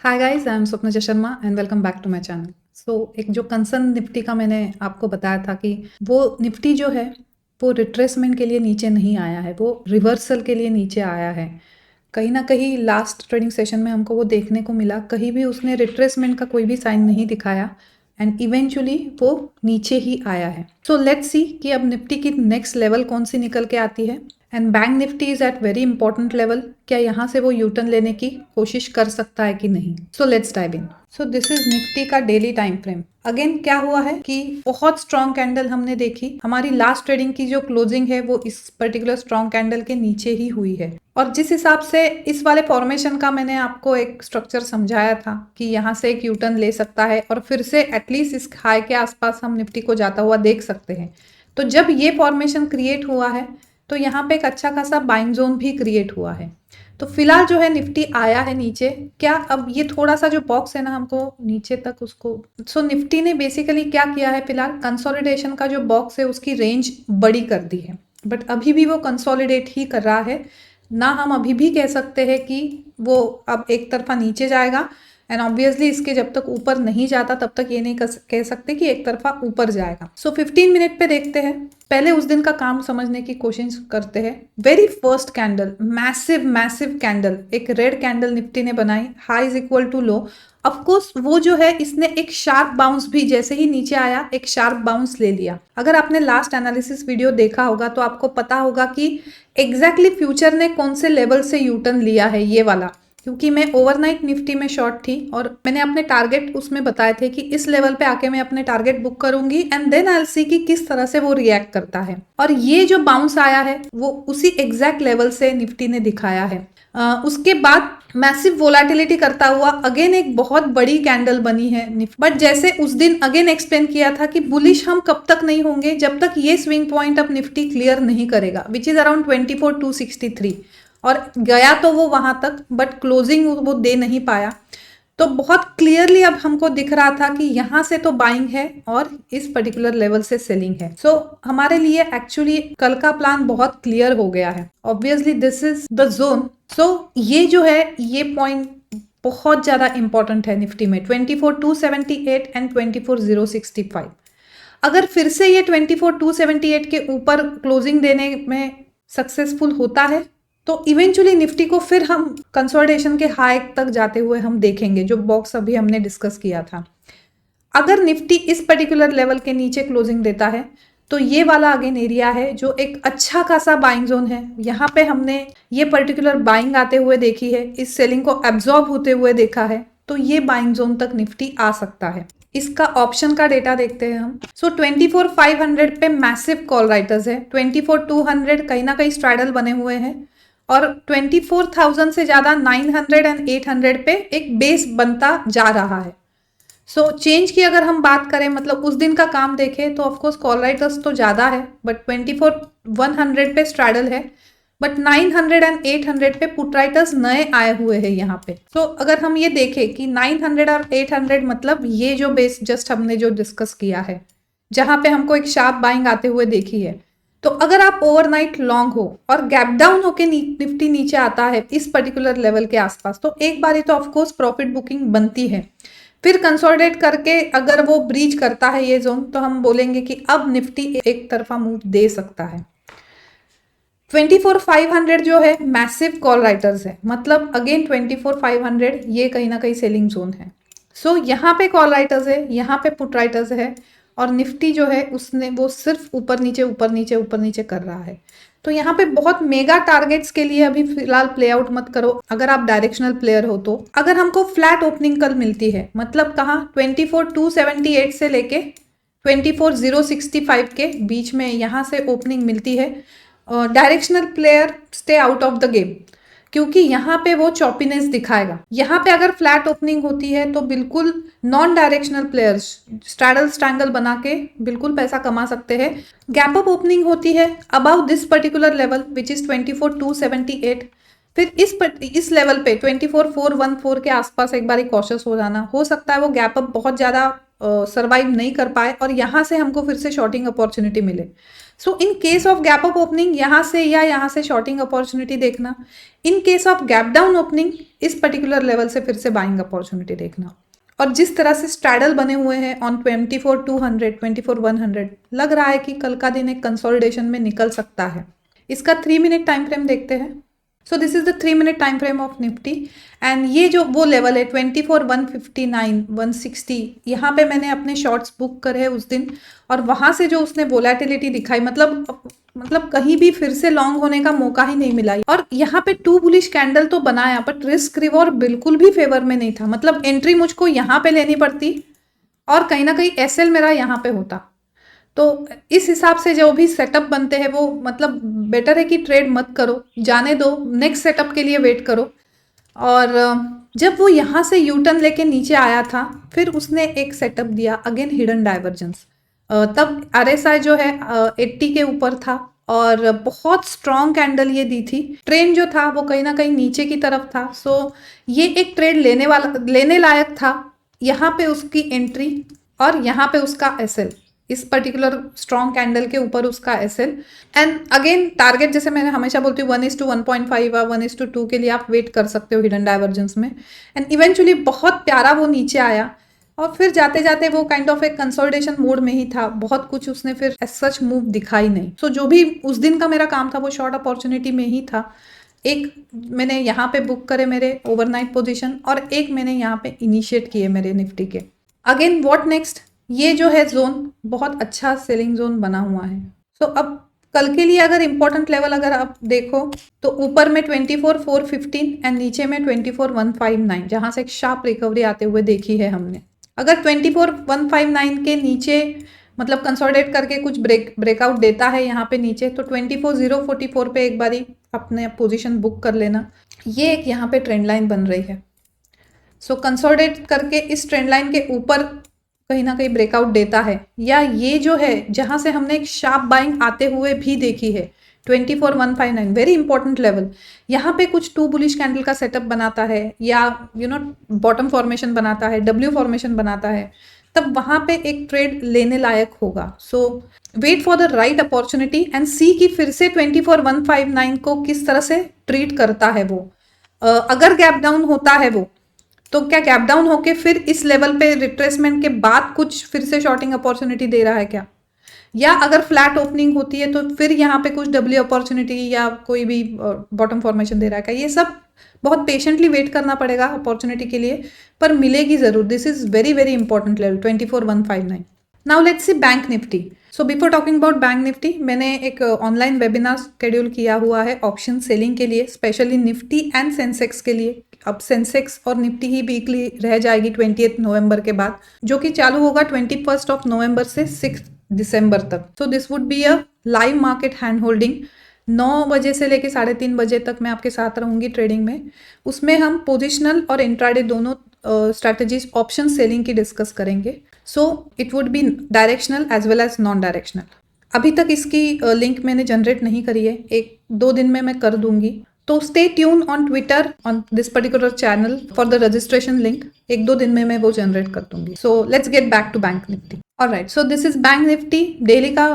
Hi guys, I am Swapnaja Sharma and welcome back to my channel. एक जो concern Nifty का मैंने आपको बताया था कि वो निफ्टी जो है वो रिट्रेसमेंट के लिए नीचे नहीं आया है, वो रिवर्सल के लिए नीचे आया है। कहीं ना कहीं लास्ट ट्रेडिंग सेशन में हमको वो देखने को मिला, कहीं भी उसने रिट्रेसमेंट का कोई भी साइन नहीं दिखाया एंड इवेंचुअली वो नीचे ही आया है। सो लेट्स सी कि अब निफ्टी की नेक्स्ट लेवल कौन सी निकल के आती है and bank Nifty is at very important level. क्या यहाँ से वो यूटर्न लेने की कोशिश कर सकता है कि नहीं? So let's dive in. So this is Nifty का डेली टाइम फ्रेम। अगेन क्या हुआ है कि बहुत स्ट्रॉन्ग कैंडल हमने देखी, हमारी लास्ट ट्रेडिंग की जो क्लोजिंग है वो इस पर्टिकुलर स्ट्रॉन्ग कैंडल के नीचे ही हुई है। और जिस हिसाब से इस वाले फॉर्मेशन का मैंने आपको एक स्ट्रक्चर समझाया था कि यहाँ से एक यूटर्न ले सकता है और फिर से एटलीस्ट इस हाई के आसपास हम निफ्टी को जाता हुआ देख सकते हैं। तो जब ये फॉर्मेशन क्रिएट हुआ है तो यहाँ पे एक अच्छा खासा बाइंग जोन भी क्रिएट हुआ है। तो फिलहाल जो है निफ्टी आया है नीचे। क्या अब ये थोड़ा सा जो बॉक्स है ना, हमको नीचे तक उसको निफ्टी ने बेसिकली क्या किया है, फिलहाल कंसोलिडेशन का जो बॉक्स है उसकी रेंज बड़ी कर दी है, बट अभी भी वो कंसोलिडेट ही कर रहा है ना। हम अभी भी कह सकते हैं कि वो अब एक तरफा नीचे जाएगा एंड ऑब्वियसली इसके जब तक ऊपर नहीं जाता तब तक ये नहीं कह सकते कि एक तरफा ऊपर जाएगा। 15 मिनट पे देखते हैं, पहले उस दिन का काम समझने की कोशिश करते हैं। Very first candle, massive massive candle, एक रेड कैंडल निफ्टी ने बनाई, high is equal to low. Of course वो जो है इसने एक शार्प बाउंस भी, जैसे ही नीचे आया एक शार्प बाउंस ले लिया। अगर आपने लास्ट एनालिसिस वीडियो देखा होगा तो आपको पता होगा कि एग्जैक्टली फ्यूचर ने कौन से लेवल से यूटर्न लिया है, ये वाला। क्योंकि मैं ओवरनाइट निफ्टी में शॉर्ट थी और मैंने अपने टारगेट उसमें बताए थे कि इस लेवल पे आके मैं अपने टारगेट बुक करूंगी and then I will see कि किस तरह से वो रिएक्ट करता है। और ये जो बाउंस आया है वो उसी एग्जैक्ट लेवल से निफ्टी ने दिखाया है। उसके बाद मैसिव वोलेटिलिटी करता हुआ अगेन एक बहुत बड़ी कैंडल बनी है निफ्टी। बट जैसे उस दिन अगेन एक्सप्लेन किया था कि बुलिश हम कब तक नहीं होंगे जब तक ये स्विंग पॉइंट अब निफ्टी क्लियर नहीं करेगा, विच इज अराउंड 24,263। और गया तो वो वहां तक, बट क्लोजिंग वो दे नहीं पाया। तो बहुत क्लियरली अब हमको दिख रहा था कि यहां से तो बाइंग है और इस पर्टिकुलर लेवल से सेलिंग है। हमारे लिए एक्चुअली कल का प्लान बहुत क्लियर हो गया है। Obviously this is the zone. ये जो है ये पॉइंट बहुत ज्यादा इंपॉर्टेंट है निफ्टी में, 24,278 एंड 24,065। अगर फिर से ये 24,278 के ऊपर क्लोजिंग देने में सक्सेसफुल होता है तो इवेंचुअली निफ्टी को फिर हम कंसोलिडेशन के हाई तक जाते हुए हम देखेंगे, जो बॉक्स अभी हमने डिस्कस किया था। अगर निफ्टी इस पर्टिकुलर लेवल के नीचे क्लोजिंग देता है तो ये वाला अगेन एरिया है जो एक अच्छा खासा बाइंग जोन है। यहाँ पे हमने ये पर्टिकुलर बाइंग आते हुए देखी है, इस सेलिंग को एब्जॉर्ब होते हुए देखा है, तो ये बाइंग जोन तक निफ्टी आ सकता है। इसका ऑप्शन का डेटा देखते हैं हम। 24,500 पे मैसिव कॉल राइटर्स है, 24,200 कहीं ना कहीं स्ट्राइडल बने हुए हैं और 24,000 से ज्यादा 900 एंड 800 पे एक बेस बनता जा रहा है। चेंज की अगर हम बात करें, मतलब उस दिन का काम देखें तो ऑफकोर्स कॉल राइटर्स तो ज्यादा है, बट 24,100 पे स्ट्राइडल है, बट 900 एंड 800 पे पुट राइटर्स नए आए हुए हैं यहाँ पे। अगर हम ये देखें कि 900 और 800 मतलब ये जो बेस जस्ट हमने जो डिस्कस किया है, जहां पे हमको एक शार्प बाइंग आते हुए देखी है, तो अगर आप ओवरनाइट लॉन्ग हो और गैप डाउन होके निफ्टी नीचे आता है इस पर्टिकुलर लेवल के आसपास, तो एक बारी तो ऑफकोर्स प्रॉफिट बुकिंग बनती है। फिर कंसोलिडेट करके अगर वो ब्रीच करता है ये जोन, तो हम बोलेंगे कि अब निफ्टी एक तरफा मूव दे सकता है। 24,500 जो है मैसिव कॉल राइटर्स है, मतलब अगेन 24,500 ये कहीं ना कहीं सेलिंग जोन है। यहाँ पे कॉल राइटर्स है, यहाँ पे पुट राइटर्स है और निफ्टी जो है उसने वो सिर्फ ऊपर नीचे ऊपर नीचे ऊपर नीचे कर रहा है। तो यहाँ पे बहुत मेगा टारगेट्स के लिए अभी फिलहाल प्ले आउट मत करो अगर आप डायरेक्शनल प्लेयर हो तो। अगर हमको फ्लैट ओपनिंग कल मिलती है, मतलब कहाँ 24,278 से लेके 24,065 के बीच में यहाँ से ओपनिंग मिलती है, directional player stay out of the game, क्योंकि यहाँ पे वो चॉपीनेस दिखाएगा। यहाँ पे अगर फ्लैट ओपनिंग होती है तो बिल्कुल non directional players straddle strangle बना के बिल्कुल पैसा कमा सकते हैं। गैप अप ओपनिंग होती है about this particular level which is 24,278। फिर इस लेवल पे 24,414 के आसपास एक बार कॉशियस हो जाना, हो सकता है वो गैप अप बहुत ज्यादा सर्वाइव नहीं कर पाए और यहाँ से हमको फिर से शॉर्टिंग अपॉर्चुनिटी मिले। So in case of gap up opening यहाँ से या यहाँ से शॉर्टिंग अपॉर्चुनिटी देखना, in case of gap down opening इस पर्टिकुलर लेवल से फिर से बाइंग अपॉर्चुनिटी देखना। और जिस तरह से स्ट्रैडल बने हुए हैं ऑन 24,200, 24,100, लग रहा है कि कल का दिन एक कंसोलिडेशन में निकल सकता है। इसका 3 मिनट टाइम फ्रेम देखते हैं। सो this is the 3 minute time frame of Nifty and ये जो वो लेवल है 24,159, 160, यहाँ पे मैंने अपने शॉर्ट्स बुक करे हैं उस दिन, और वहाँ से जो उसने वोलेटिलिटी दिखाई, मतलब कहीं भी फिर से लॉन्ग होने का मौका ही नहीं मिला। और यहाँ पे 2 बुलिश कैंडल तो बनाया, बट रिस्क रिवॉर्ड बिल्कुल भी फेवर में नहीं था। मतलब एंट्री मुझको यहाँ पे लेनी पड़ती और कहीं ना कहीं एसएल मेरा यहाँ पे होता। तो इस हिसाब से जो भी सेटअप बनते हैं वो मतलब बेटर है कि ट्रेड मत करो, जाने दो, नेक्स्ट सेटअप के लिए वेट करो। और जब वो यहाँ से यू टर्न लेके नीचे आया था, फिर उसने एक सेटअप दिया अगेन हिडन डाइवर्जेंस। तब आरएसआई जो है 80 के ऊपर था और बहुत स्ट्रॉन्ग कैंडल ये दी थी। ट्रेंड जो था वो कहीं ना कहीं नीचे की तरफ था। सो ये एक ट्रेड लेने लायक था। यहाँ पे उसकी एंट्री और यहाँ पे उसका एसएल, इस पर्टिकुलर स्ट्रॉन्ग कैंडल के ऊपर उसका एसएल। एंड अगेन टारगेट जैसे मैं हमेशा बोलती हूँ 1:1.5 और 1:2 के लिए आप वेट कर सकते हो हिडन डाइवर्जेंस में। एंड इवेंचुअली बहुत प्यारा वो नीचे आया और फिर जाते जाते वो काइंड ऑफ एक कंसोलिडेशन मोड में ही था। बहुत कुछ उसने फिर एज सच मूव दिखाई नहीं। सो जो भी उस दिन का मेरा काम था वो शॉर्ट अपॉर्चुनिटी में ही था। एक मैंने यहाँ पे बुक करे मेरे ओवरनाइट पोजीशन और एक मैंने यहाँ पे इनिशिएट किए मेरे निफ्टी के। अगेन व्हाट नेक्स्ट, ये जो है जोन बहुत अच्छा सेलिंग जोन बना हुआ है। सो अब कल के लिए अगर इंपॉर्टेंट लेवल अगर आप देखो तो ऊपर में 24,415 एंड नीचे में 24,159, जहां से एक शार्प रिकवरी आते हुए देखी है हमने। अगर 24,159 के नीचे मतलब कंसोलिडेट करके कुछ ब्रेकआउट देता है यहाँ पे नीचे, तो 24,044 पे एक बारी अपने पोजीशन बुक कर लेना। ये एक यहाँ पे ट्रेंड लाइन बन रही है। सो कंसोलिडेट करके इस ट्रेंड लाइन के ऊपर कहीं ना कहीं ब्रेकआउट देता है, या ये जो है जहां से हमने एक शार्प बाइंग आते हुए भी देखी है 24,159, वेरी इंपॉर्टेंट लेवल। यहाँ पे कुछ 2 बुलिश कैंडल का सेटअप बनाता है या बॉटम फॉर्मेशन बनाता है, डब्ल्यू फॉर्मेशन बनाता है, तब वहां पे एक ट्रेड लेने लायक होगा। So wait for the right opportunity and see कि फिर से 24,159 को किस तरह से ट्रीट करता है वो। अगर गैप डाउन होता है वो, तो क्या गैप डाउन होके फिर इस लेवल पे रिट्रेसमेंट के बाद कुछ फिर से शॉर्टिंग अपॉर्चुनिटी दे रहा है क्या, या अगर फ्लैट ओपनिंग होती है तो फिर यहाँ पे कुछ डब्ल्यू अपॉर्चुनिटी या कोई भी बॉटम फॉर्मेशन दे रहा है क्या। ये सब बहुत पेशेंटली वेट करना पड़ेगा अपॉर्चुनिटी के लिए, पर मिलेगी जरूर। This is very very important level 24,159। Now let's see bank Nifty. So before talking about bank Nifty, मैंने एक ऑनलाइन वेबिनार शेड्यूल किया हुआ है ऑप्शन सेलिंग के लिए, स्पेशली निफ्टी एंड सेंसेक्स के लिए। अब सेंसेक्स और निफ्टी ही वीकली रह जाएगी 20 नवंबर के बाद, जो कि चालू होगा 21 नवंबर से 6 दिसंबर तक। So this would be a live market hand holding. 9 बजे से लेके 3:30 बजे तक मैं आपके साथ रहूंगी ट्रेडिंग में। उसमें हम पोजिशनल और इंट्राडे दोनों स्ट्रैटेजीज ऑप्शन सेलिंग की डिस्कस करेंगे। So it would be directional as well as non directional. अभी तक इसकी लिंक मैंने जनरेट नहीं करी है, 1-2 दिन में मैं कर दूंगी। तो stay tune on Twitter on this particular channel for the registration link. 1-2 दिन में मैं वो जनरेट कर दूंगी। So let's get back to bank Nifty. Alright, so this is bank Nifty daily का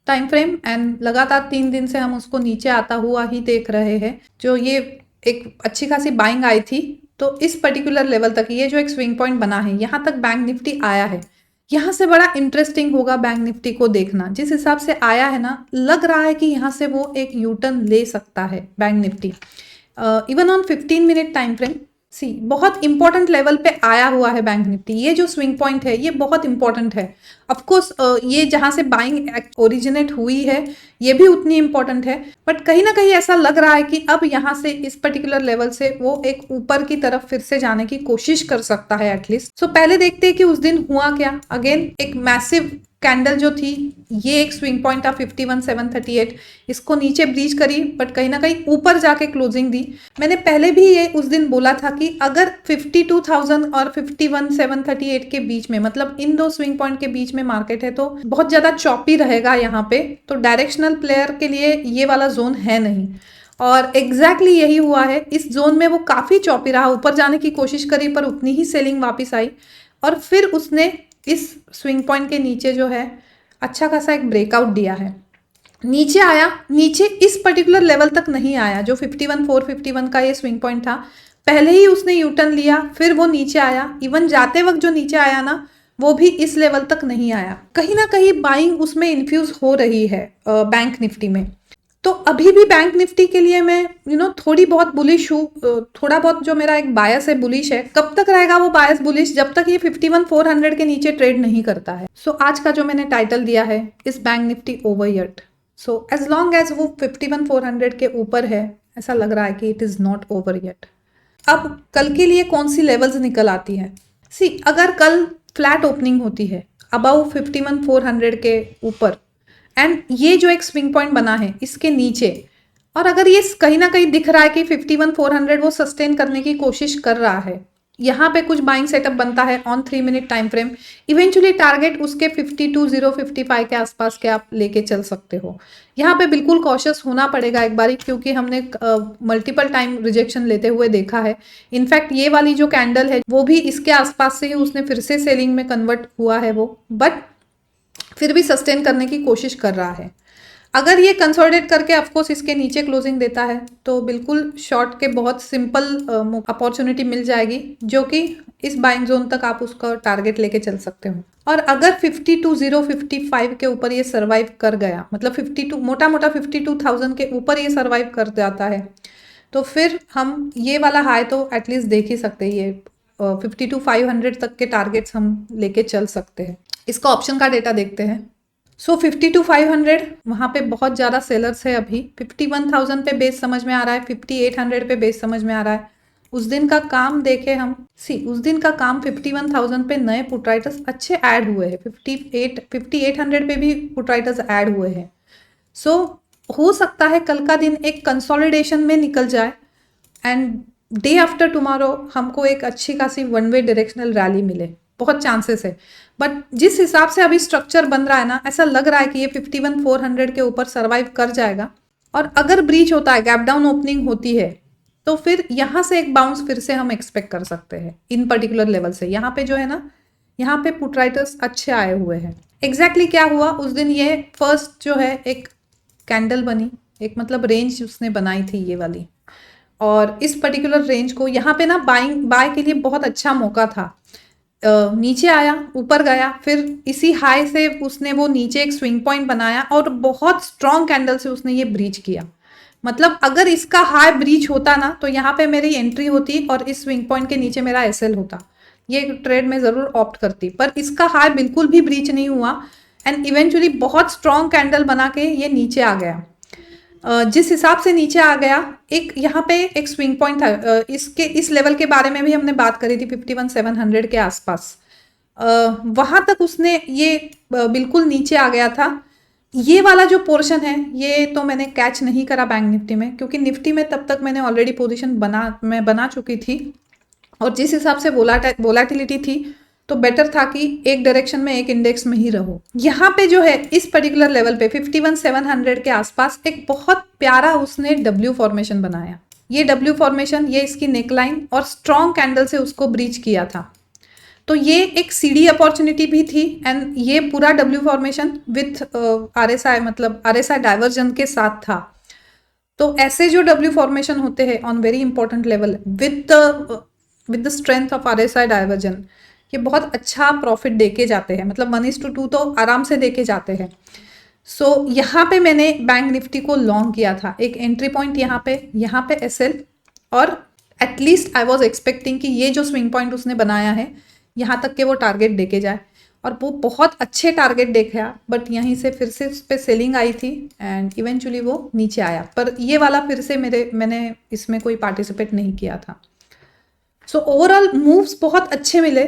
टाइम फ्रेम एंड लगातार 3 दिन से हम उसको नीचे आता हुआ ही देख रहे हैं। जो ये एक अच्छी खासी बाइंग आई थी, तो इस पर्टिकुलर लेवल तक ये जो एक स्विंग पॉइंट बना है, यहाँ तक बैंक निफ्टी आया है। यहाँ से बड़ा इंटरेस्टिंग होगा बैंक निफ्टी को देखना। जिस हिसाब से आया है ना, लग रहा है कि यहाँ से वो एक यू टर्न ले सकता है Bank Nifty. Even on 15 minute time frame सी बहुत इंपॉर्टेंट लेवल पे आया हुआ है बैंक निफ्टी। ये जो स्विंग पॉइंट है ये बहुत इंपॉर्टेंट है। ऑफकोर्स ये जहां से बाइंग ओरिजिनेट हुई है ये भी उतनी इंपॉर्टेंट है, बट कहीं ना कहीं ऐसा लग रहा है कि अब यहाँ से इस पर्टिकुलर लेवल से वो एक ऊपर की तरफ फिर से जाने की कोशिश कर सकता है एटलीस्ट। सो पहले देखते हैं कि उस दिन हुआ क्या। अगेन एक मैसिव कैंडल जो थी, ये एक स्विंग पॉइंट था 51,738, इसको नीचे ब्रीच करी बट कहीं ना कहीं ऊपर जाके क्लोजिंग दी। मैंने पहले भी ये उस दिन बोला था कि अगर 52,000 और 51,738 के बीच में, मतलब इन दो स्विंग पॉइंट के बीच में मार्केट है तो बहुत ज्यादा चॉपी रहेगा यहाँ पे। तो डायरेक्शनल प्लेयर के लिए ये वाला जोन है नहीं, और एग्जैक्टली यही हुआ है। इस जोन में वो काफी चॉपी रहा, ऊपर जाने की कोशिश करी पर उतनी ही सेलिंग वापस आई, और फिर उसने इस स्विंग पॉइंट के नीचे जो है अच्छा खासा एक ब्रेकआउट दिया है। नीचे आया, नीचे इस पर्टिकुलर लेवल तक नहीं आया जो 51,451 का ये स्विंग पॉइंट था, पहले ही उसने यू टर्न लिया, फिर वो नीचे आया। इवन जाते वक्त जो नीचे आया ना, वो भी इस लेवल तक नहीं आया। कहीं ना कहीं बाइंग उसमें इन्फ्यूज हो रही है बैंक निफ्टी में। तो अभी भी बैंक निफ्टी के लिए मैं थोड़ी बहुत बुलिश हूँ। थोड़ा बहुत जो मेरा एक बायस है बुलिश है। कब तक रहेगा वो बायस बुलिश? जब तक ये 51,400 के नीचे ट्रेड नहीं करता है। सो आज का जो मैंने टाइटल दिया है, इस bank Nifty over yet. So as long as वो 51,400 के ऊपर है, ऐसा लग रहा है कि it is not over yet. अब कल के लिए कौन सी लेवल्स निकल आती है? सी, अगर कल फ्लैट ओपनिंग होती है अबाउ 51,400 के ऊपर, एंड ये जो एक स्विंग पॉइंट बना है इसके नीचे, और अगर ये कहीं ना कहीं दिख रहा है कि 51,400 वो सस्टेन करने की कोशिश कर रहा है, यहाँ पे कुछ बाइंग सेटअप बनता है on 3 minute time frame, eventually target उसके 52,055 के आसपास के आप लेके चल सकते हो। यहाँ पे बिल्कुल कॉशियस होना पड़ेगा एक बारी, क्योंकि हमने मल्टीपल टाइम रिजेक्शन लेते हुए देखा है। इनफैक्ट ये वाली जो कैंडल है वो भी इसके आसपास से ही उसने फिर से सेलिंग में कन्वर्ट हुआ है वो, बट फिर भी सस्टेन करने की कोशिश कर रहा है। अगर ये कंसोलिडेट करके ऑफकोर्स इसके नीचे क्लोजिंग देता है तो बिल्कुल शॉर्ट के बहुत सिंपल अपॉर्चुनिटी मिल जाएगी, जो कि इस बाइंग जोन तक आप उसका टारगेट लेके चल सकते हो। और अगर 52,055 के ऊपर ये सर्वाइव कर गया, मतलब 52 मोटा मोटा 52,000 के ऊपर ये सर्वाइव कर जाता है, तो फिर हम ये वाला हाई तो एटलीस्ट देख ही सकते हैं। ये 52,500 तक के टारगेट्स हम लेके चल सकते हैं। इसका ऑप्शन का डेटा देखते हैं। सो 52,500 वहाँ पे बहुत ज़्यादा सेलर्स है अभी। 51,000 पे बेस समझ में आ रहा है, 5800 पे बेस समझ में आ रहा है। उस दिन का काम देखे हम, उस दिन का काम 51,000 पे नए पुट राइटर्स अच्छे ऐड हुए हैं। 5800 पे भी पुट राइटर्स ऐड हुए हैं। सो हो सकता है कल का दिन एक कंसोलिडेशन में निकल जाए, एंड डे आफ्टर टुमारो हमको एक अच्छी खासी वन वे डायरेक्शनल रैली मिले, बहुत चांसेस है। बट जिस हिसाब से अभी स्ट्रक्चर बन रहा है ना, ऐसा लग रहा है कि ये 51,400 के ऊपर सर्वाइव कर जाएगा। और अगर ब्रीच होता है, गैप डाउन ओपनिंग होती है, तो फिर यहाँ से एक बाउंस फिर से हम एक्सपेक्ट कर सकते हैं इन पर्टिकुलर लेवल से। यहाँ पे जो है ना, यहाँ पे पुट राइटर्स अच्छे आए हुए हैं। एग्जैक्टली क्या हुआ उस दिन, ये फर्स्ट जो है एक कैंडल बनी, एक मतलब रेंज उसने बनाई थी ये वाली, और इस पर्टिकुलर रेंज को यहाँ पे ना बाय के लिए बहुत अच्छा मौका था। नीचे आया, ऊपर गया, फिर इसी हाई से उसने वो नीचे एक स्विंग पॉइंट बनाया और बहुत स्ट्रॉन्ग कैंडल से उसने ये ब्रीच किया। मतलब अगर इसका हाई ब्रीच होता ना, तो यहाँ पे मेरी एंट्री होती और इस स्विंग पॉइंट के नीचे मेरा एसएल होता। ये ट्रेड में ज़रूर ऑप्ट करती, पर इसका हाई बिल्कुल भी ब्रीच नहीं हुआ, एंड इवेंचुअली बहुत स्ट्रॉन्ग कैंडल बना के ये नीचे आ गया। जिस हिसाब से नीचे आ गया, एक यहाँ पे एक स्विंग पॉइंट था। इसके इस लेवल के बारे में भी हमने बात करी थी 51,700 के आसपास। वहां तक उसने ये बिल्कुल नीचे आ गया था। ये वाला जो पोर्शन है ये तो मैंने कैच नहीं करा बैंक निफ्टी में, क्योंकि निफ्टी में तब तक मैंने ऑलरेडी पोजीशन बना चुकी थी, और जिस हिसाब से वोलाटिलिटी थी तो बेटर था कि एक डायरेक्शन में एक इंडेक्स में ही रहो। यहाँ पे जो है इस पर्टिकुलर लेवल पे 51,700 के आसपास एक बहुत प्यारा उसने डब्ल्यू फॉर्मेशन बनाया। ये डब्ल्यू फॉर्मेशन, ये इसकी नेकलाइन और स्ट्रॉन्ग कैंडल से उसको ब्रीच किया था। तो ये एक सीडी अपॉर्चुनिटी भी थी, एंड ये पूरा डब्ल्यू फॉर्मेशन विथ आरएसआई, मतलब आरएसआई डाइवर्जन के साथ था। तो ऐसे जो डब्ल्यू फॉर्मेशन होते हैं on very important level with the strength of RSI diversion, ये बहुत अच्छा प्रॉफिट देके जाते हैं, मतलब 1:2 तो आराम से देके जाते हैं। सो यहाँ पे मैंने बैंक निफ्टी को लॉन्ग किया था, एक एंट्री पॉइंट यहाँ पे एसएल, और एटलीस्ट आई वाज एक्सपेक्टिंग कि ये जो स्विंग पॉइंट उसने बनाया है यहाँ तक के वो टारगेट देके जाए, और वो बहुत अच्छे टारगेट देखा। बट यहीं से फिर से उस पर सेलिंग आई थी, एंड इवेंचुअली वो नीचे आया। पर ये वाला फिर से मैंने इसमें कोई पार्टिसिपेट नहीं किया था। सो ओवरऑल मूव्स बहुत अच्छे मिले।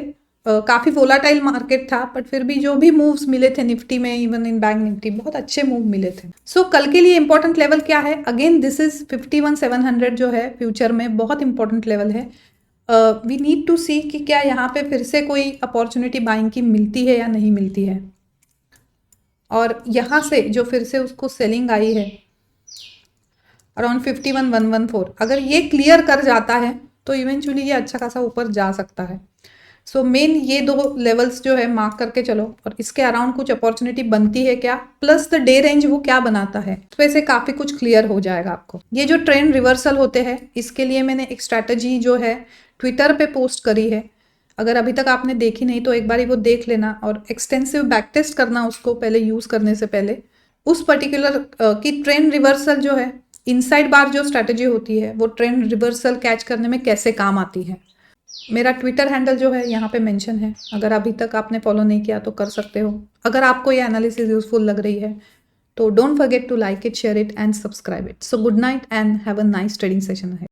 काफ़ी वोलाटाइल मार्केट था, बट फिर भी जो भी मूव्स मिले थे निफ्टी में, इवन इन बैंक निफ्टी, बहुत अच्छे मूव मिले थे। सो कल के लिए इंपॉर्टेंट लेवल क्या है? अगेन दिस इज 51,700 जो है फ्यूचर में बहुत इंपॉर्टेंट लेवल है। वी नीड टू सी कि क्या यहाँ पे फिर से कोई अपॉर्चुनिटी बाइंग की मिलती है या नहीं मिलती है। और यहाँ से जो फिर से उसको सेलिंग आई है अराउंड 51,114, अगर ये क्लियर कर जाता है तो इवेंचुअली ये अच्छा खासा ऊपर जा सकता है। सो मेन ये 2 लेवल्स जो है मार्क करके चलो और इसके अराउंड कुछ अपॉर्चुनिटी बनती है क्या, प्लस द डे रेंज वो क्या बनाता है, तो वैसे काफ़ी कुछ क्लियर हो जाएगा आपको। ये जो ट्रेंड रिवर्सल होते हैं इसके लिए मैंने एक स्ट्रैटेजी जो है ट्विटर पे पोस्ट करी है। अगर अभी तक आपने देखी नहीं तो एक बार वो देख लेना और एक्सटेंसिव बैक टेस्ट करना उसको पहले यूज़ करने से पहले। उस पर्टिकुलर की ट्रेंड रिवर्सल जो है, इनसाइड बार जो स्ट्रैटेजी होती है वो ट्रेंड रिवर्सल कैच करने में कैसे काम आती है। मेरा ट्विटर हैंडल जो है यहाँ पे मेंशन है, अगर अभी तक आपने फॉलो नहीं किया तो कर सकते हो। अगर आपको ये एनालिसिस यूजफुल लग रही है तो don't forget to like it, share it and subscribe it. So good night and have a nice trading session ahead.